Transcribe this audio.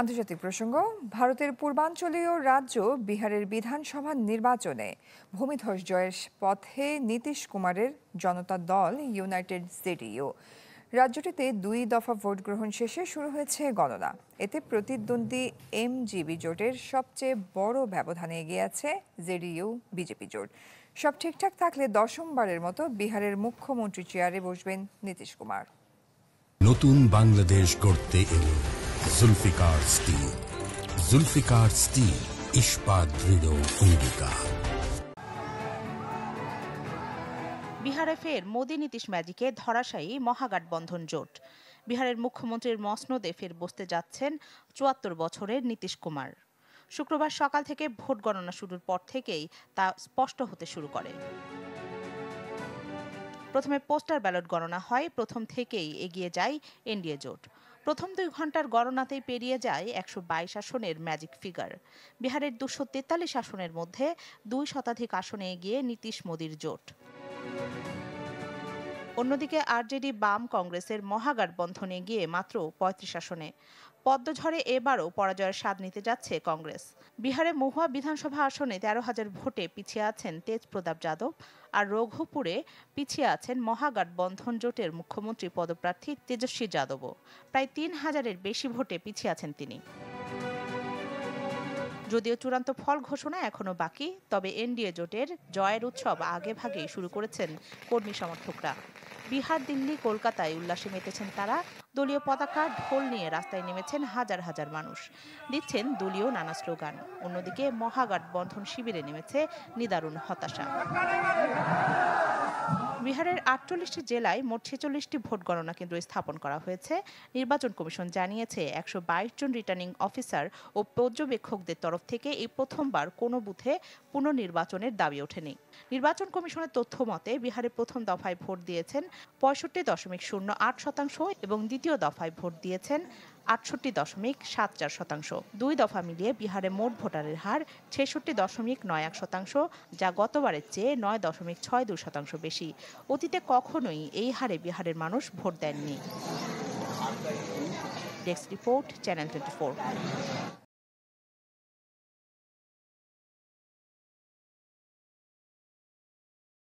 আন্তর্জাতিক প্রসঙ্গ, ভারতের পূর্বাঞ্চলীয় রাজ্য বিহারের বিধানসভা নির্বাচনে ভূমিধস জয়ের পথে নীতিশ কুমারের জনতা দল ইউনাইটেড জেডিইউ। রাজ্যটিতে 2 দফা ভোট গ্রহণ শেষে শুরু হয়েছে গণনা। এতে প্রতিদ্বন্দ্বী এমজিবি জোটের সবচেয়ে বড় ব্যবধানে এগিয়ে আছে জেডিইউ বিজেপি জোট। সব ঠিকঠাক থাকলে দশমবারের মতো বিহারের মুখ্যমন্ত্রী চেয়ারে বসবেন নীতিশ কুমার। নতুন বাংলাদেশ গড়তে এলো জুলফিকার স্টিল। জুলফিকার স্টিল, ইস্পাত দৃঢ় অঙ্গীকার। বিহারে ফের মোদি নীতিশ ম্যাজিকে ধরাশায়ী মহাগঠবন্ধন জোট। বিহারের মুখ্যমন্ত্রীর মসনদে ফের বসতে যাচ্ছেন ৭৪ বছরের নীতিশ কুমার। শুক্রবার সকাল থেকে ভোট গণনা শুরুর পর থেকেই তা স্পষ্ট হতে শুরু করে। প্রথমে পোস্টাল ব্যালট গণনা হয়। প্রথম থেকেই এগিয়ে যায় এনডিএ জোট। প্রথম 2 ঘন্টার গণনাতেই পেরিয়ে যায় 122 আসনের ম্যাজিক ফিগার। বিহারের 243 আসনের মধ্যে 2 শতাধিক আসনে এগিয়ে নীতিশ মোদির জোট। অন্যদিকে আরজেডি বাম কংগ্রেসের মহাগঠবন্ধনে গিয়ে মাত্র 35 আসনে। পদ্মঝড়ে এবারও পরাজয়ের স্বাদ নিতে যাচ্ছে কংগ্রেস। বিহারে মহুয়া বিধানসভা আসনে 13,000 ভোটে পিছিয়ে আছেন তেজ প্রতাপ যাদব, আর রঘুপুরে পিছিয়ে আছেন মহাগঠবন্ধন জোটের মুখ্যমন্ত্রী পদপ্রার্থী তেজস্বী যাদবও। প্রায় 3,000-এর বেশি ভোটে পিছিয়ে আছেন তিনি। যদিও চূড়ান্ত ফল ঘোষণা এখনো বাকি, তবে এনডিএ জোটের জয়ের উৎসব আগে ভাগেই শুরু করেছেন কর্মী সমর্থকরা। বিহার, দিল্লি, কলকাতায় উল্লাসে মেতেছেন তারা। দলীয় পতাকা, ঢোল নিয়ে রাস্তায় নেমেছেন হাজার হাজার মানুষ, দিচ্ছেন দলীয় নানা স্লোগান। অন্যদিকে মহাগঠবন্ধন শিবিরে নেমেছে নিদারুণ হতাশা। বিহারের 48টি জেলায় মোট 46টি ভোট গণনা কেন্দ্র স্থাপন করা হয়েছে। নির্বাচন কমিশন জানিয়েছে 122 জন রিটার্নিং অফিসার ও পর্যবেক্ষকদের তরফ থেকে এই প্রথমবার কোনো বুথে পুনর্নির্বাচনের দাবি ওঠেনি। নির্বাচন কমিশনের তথ্য মতে বিহারে প্রথম দফায় ভোট দিয়েছেন 65.08% এবং দ্বিতীয় দফায় ভোট দিয়েছেন 68.74%। 2 দফা মিলিয়ে বিহারে মোট ভোটারের হার 66.91%, যা গতবারের চেয়ে 9.62% বেশি। অতীতে কখনোই এই হারে বিহারের মানুষ ভোট দেননি। Desk report, channel 24।